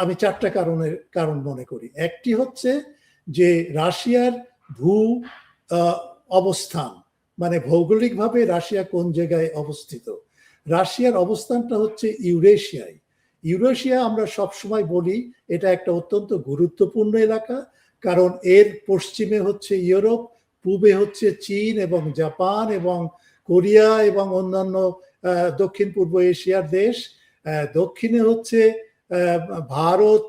আমি চারটা কারণ মনে করি। একটি হচ্ছে যে রাশিয়ার ভূ অবস্থান, মানে ভৌগোলিকভাবে রাশিয়া কোন জায়গায় অবস্থিত। রাশিয়ার অবস্থানটা হচ্ছে ইউরেশিয়ায়। ইউরেশিয়া আমরা সবসময় বলি এটা একটা অত্যন্ত গুরুত্বপূর্ণ এলাকা, কারণ এর পশ্চিমে হচ্ছে ইউরোপ, পূবে হচ্ছে চীন এবং জাপান এবং কোরিয়া এবং অন্যান্য দক্ষিণ পূর্ব এশিয়ার দেশ, দক্ষিণে হচ্ছে ভারত,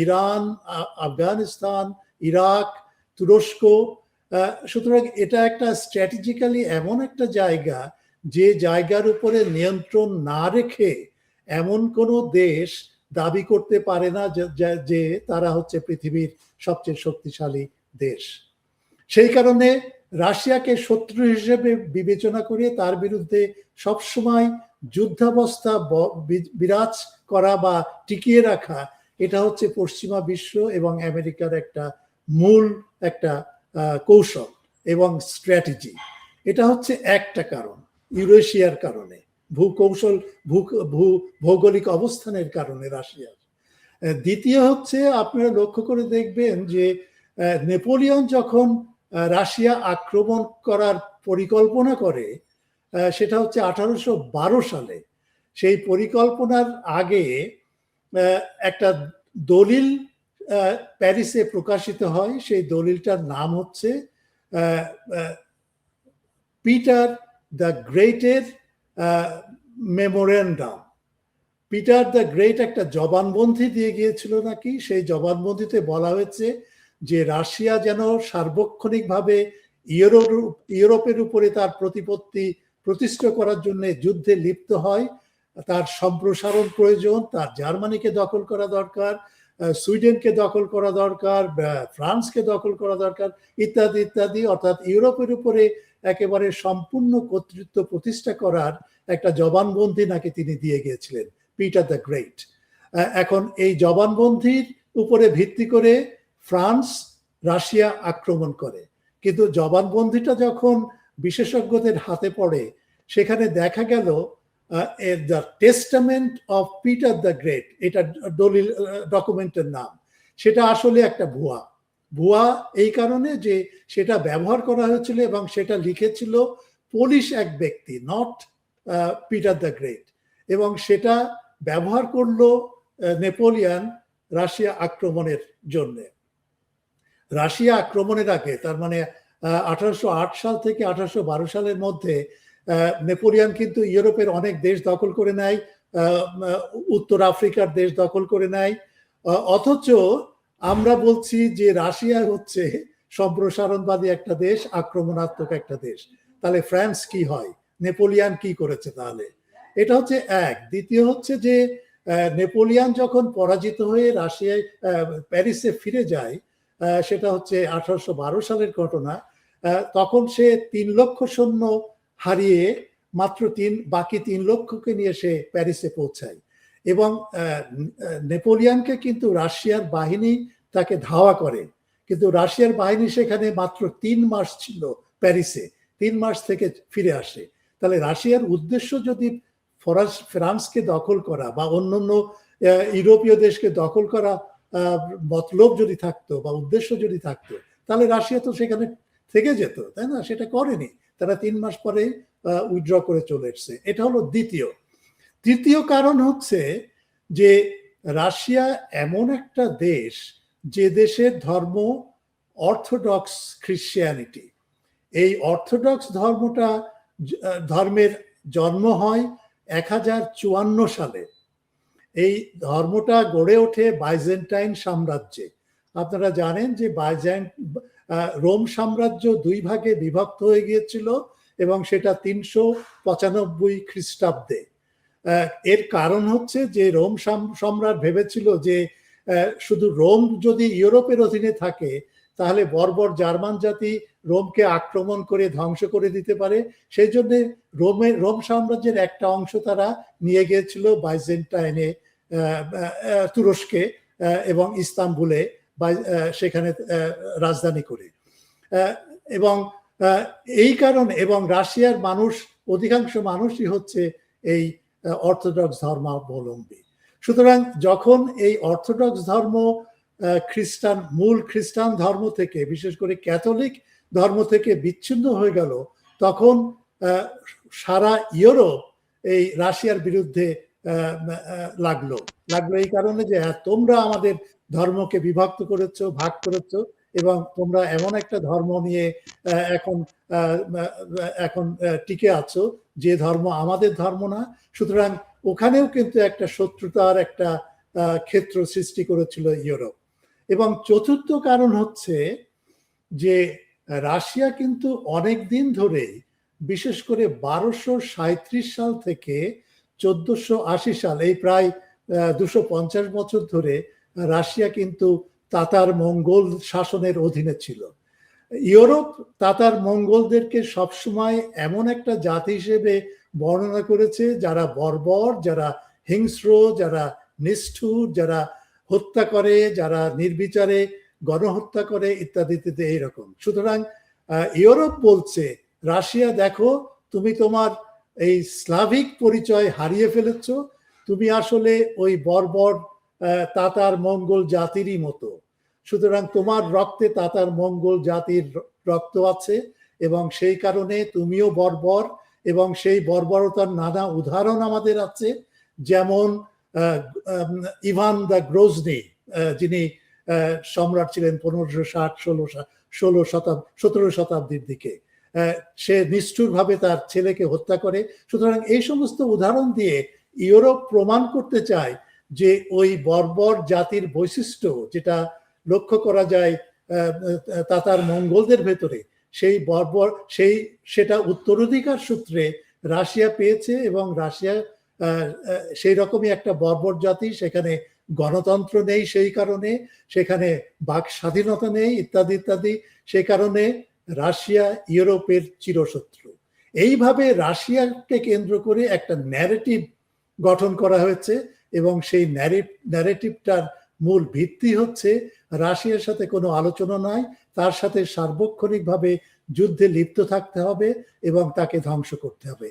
ইরান, আফগানিস্তান, ইরাক, তুরস্ক। সুতরাং এটা একটা স্ট্র্যাটেজিক্যালি এমন একটা জায়গা যে জায়গার উপরে নিয়ন্ত্রণ না রেখে এমন কোনো দেশ দাবি করতে পারে না যে তারা হচ্ছে পৃথিবীর সবচেয়ে শক্তিশালী দেশ। সেই কারণে রাশিয়াকে শত্রু হিসেবে বিবেচনা করে তার বিরুদ্ধে সবসময় যুদ্ধাবস্থা বিরাজ করা বা টিকিয়ে রাখা, এটা হচ্ছে পশ্চিমা বিশ্ব এবং আমেরিকার একটা মূল একটা কৌশল এবং স্ট্র্যাটেজি। এটা হচ্ছে একটা কারণ, ইউরেশিয়ার কারণে, ভৌগোলিক অবস্থানের কারণে রাশিয়ার। দ্বিতীয় হচ্ছে আপনারা লক্ষ্য করে দেখবেন যে নেপোলিয়ন যখন রাশিয়া আক্রমণ করার পরিকল্পনা করে, সেটা হচ্ছে 1812 সালে। সেই পরিকল্পনার আগে একটা দলিল প্যারিসে প্রকাশিত হয়। সেই দলিলটার নাম হচ্ছে Peter the greater memorandum. Peter the great একটা জবানবন্দি দিয়ে গিয়েছিল নাকি, সেই জবানবন্দিতে বলা হয়েছে যে রাশিয়া যেন সার্বক্ষণিকভাবে ইউরোপের উপরে তার প্রতিপত্তি প্রতিষ্ঠা করার জন্য যুদ্ধে লিপ্ত হয়। তার সম্প্রসারণ প্রয়োজন, তার জার্মানিকে দখল করা দরকার, সুইডেনকে দখল করা দরকার, ফ্রান্সকে দখল করা দরকার, ইত্যাদি ইত্যাদি। অর্থাৎ ইউরোপের উপরে একেবারে সম্পূর্ণ কর্তৃত্ব প্রতিষ্ঠা করার একটা জবানবন্দি নাকি তিনি দিয়ে গিয়েছিলেন, পিটার দ্য গ্রেট। এখন এই জবানবন্দির উপরে ভিত্তি করে ফ্রান্স রাশিয়া আক্রমণ করে, কিন্তু জবানবন্দিটা যখন বিশেষজ্ঞদের হাতে পড়ে সেখানে দেখা গেল the testament of Peter the great, এটা দলিল ডকুমেন্টের নাম, সেটা আসলে একটা ভুয়া এই কারণে যে সেটা ব্যবহার করা হয়েছিল এবং সেটা লিখেছিল পোলিশ এক ব্যক্তি, নট পিটার দ্য গ্রেট, এবং সেটা ব্যবহার করলো নেপোলিয়ন রাশিয়া আক্রমণের জন্য। রাশিয়া আক্রমণের আগে, তার মানে 1808 সাল থেকে 1812 সালের মধ্যে নেপোলিয়ন কিন্তু ইউরোপের অনেক দেশ দখল করে নেয়, উত্তর আফ্রিকার দেশ দখল করে নেয়। অথচ আমরা বলছি যে রাশিয়া হচ্ছে সম্প্রসারণবাদী একটা দেশ, আক্রমণাত্মক একটা দেশ। তাহলে ফ্রান্স কি হয়, নেপোলিয়ন কি করেছে তাহলে? এটা হচ্ছে এক। দ্বিতীয় হচ্ছে যে নেপোলিয়ন যখন পরাজিত হয়ে রাশিয়ায় প্যারিসে ফিরে যায়, সেটা হচ্ছে 1812 সালের ঘটনা। তখন সে 3 লক্ষ সৈন্য হারিয়ে মাত্র বাকি 3 লক্ষকে নিয়ে সে প্যারিসে পৌঁছায়, এবং নেপোলিয়নকে কিন্তু রাশিয়ার বাহিনী তাকে ধাওয়া করে, কিন্তু রাশিয়ার বাহিনী সেখানে মাত্র 3 মাস ছিল প্যারিসে, 3 মাস থেকে ফিরে আসে। তাহলে রাশিয়ার উদ্দেশ্য যদি ফ্রান্সকে দখল করা বা অন্যান্য ইউরোপীয় দেশকে দখল করা মতলব যদি থাকতো বা উদ্দেশ্য যদি থাকতো, তাহলে রাশিয়া তো সেখানে থেকে যেত, তাই না? সেটা করেনি, তারা 3 মাস পরে উইথড্র করে চলে এসছে। এটা হলো দ্বিতীয়। তৃতীয় কারণ হচ্ছে যে রাশিয়া এমন একটা দেশ যে দেশের ধর্ম অর্থোডক্স খ্রিস্টিয়ানিটি। এই অর্থোডক্স ধর্মের জন্ম হয় 1054 সালে। এই ধর্মটা গড়ে ওঠে বাইজেন্টাইন সাম্রাজ্যে। আপনারা জানেন যে রোম সাম্রাজ্য 2 ভাগে বিভক্ত হয়ে গিয়েছিল এবং সেটা 395 খ্রিস্টাব্দে। এর কারণ হচ্ছে যে রোম সম্রাট ভেবেছিল যে শুধু রোম যদি ইউরোপের অধীনে থাকে তাহলে বর্বর জার্মান জাতি রোমকে আক্রমণ করে ধ্বংস করে দিতে পারে। সেই জন্য রোম সাম্রাজ্যের একটা অংশ তারা নিয়ে গিয়েছিল বাইজেন্টাইনে, তুরস্কে এবং ইস্তাম্বুলে, সেখানে রাজধানী করে। এবং এই কারণে, এবং রাশিয়ার মানুষ, অধিকাংশ মানুষই হচ্ছে এই অর্থোডক্স ধর্মাবলম্বী। সুতরাং যখন এই অর্থোডক্স ধর্ম মূল খ্রিস্টান ধর্ম থেকে, বিশেষ করে ক্যাথলিক ধর্ম থেকে বিচ্ছিন্ন হয়ে গেল, তখন সারা ইউরোপ এই রাশিয়ার বিরুদ্ধে লাগলো এই কারণে যে তোমরা আমাদের ধর্মকে বিভক্ত করেছো, ভাগ করেছো, এবং তোমরা এমন একটা ধর্ম নিয়ে এখন টিকে আছো যে ধর্ম আমাদের ধর্ম না। সুতরাং ওখানেও কিন্তু একটা শত্রুতার একটা ক্ষেত্র সৃষ্টি করেছিল ইউরোপ। এবং চতুর্থ কারণ হচ্ছে যে রাশিয়া কিন্তু অনেক দিন ধরে, বিশেষ করে 1237 সাল থেকে 1480 সাল, এই প্রায় 250 বছর ধরে রাশিয়া কিন্তু তাতার মঙ্গল শাসনের অধীনে ছিল। ইউরোপ তাতার মঙ্গলদেরকে সবসময় এমন একটা জাতি হিসেবে বর্ণনা করেছে যারা বর্বর, যারা হিংস্র, যারা নিষ্ঠুর, যারা হত্যা করে, যারা নির্বিচারে গণহত্যা করে, ইত্যাদি ইত্যাদি এইরকম। সুতরাং ইউরোপ বলছে, রাশিয়া দেখো, তুমি তোমার এই স্লাভিক পরিচয় হারিয়ে ফেলেছ, তুমি আসলে ওই বর্বর তাতার মঙ্গল জাতিরই মতো। সুতরাং তোমার রক্তে তাতার মঙ্গল জাতির রক্ত আছে, এবং সেই কারণে তুমিও বর্বর। এবং সেই বর্বরতার নানা উদাহরণ আমাদের আছে, যেমন ইভান দ্য গ্রোজনি, যিনি সম্রাট ছিলেন 1560-17 শতাব্দীর দিকে, সে নিষ্ঠুরভাবে তার ছেলেকে হত্যা করে। সুতরাং এই সমস্ত উদাহরণ দিয়ে ইউরোপ প্রমাণ করতে চায় যে ওই বর্বর জাতির বৈশিষ্ট্য যেটা লক্ষ্য করা যায় তাতার মঙ্গলদের ভেতরে, সেই বর্বর সেটা উত্তরাধিকার সূত্রে রাশিয়া পেয়েছে। এবং রাশিয়া সেই রকমই একটা বর্বর জাতি, সেখানে গণতন্ত্র নেই, সেই কারণে সেখানে বাক স্বাধীনতা নেই, ইত্যাদি ইত্যাদি। সেই কারণে রাশিয়া ইউরোপের চিরশত্রু। এইভাবে রাশিয়াকে কেন্দ্র করে একটা ন্যারেটিভ গঠন করা হয়েছে, এবং সেই ন্যারেটিভটার মূল ভিত্তি হচ্ছে রাশিয়ার সাথে কোনো আলোচনা নাই, তার সাথে সার্বক্ষণিকভাবে যুদ্ধে লিপ্ত থাকতে হবে এবং তাকে ধ্বংস করতে হবে।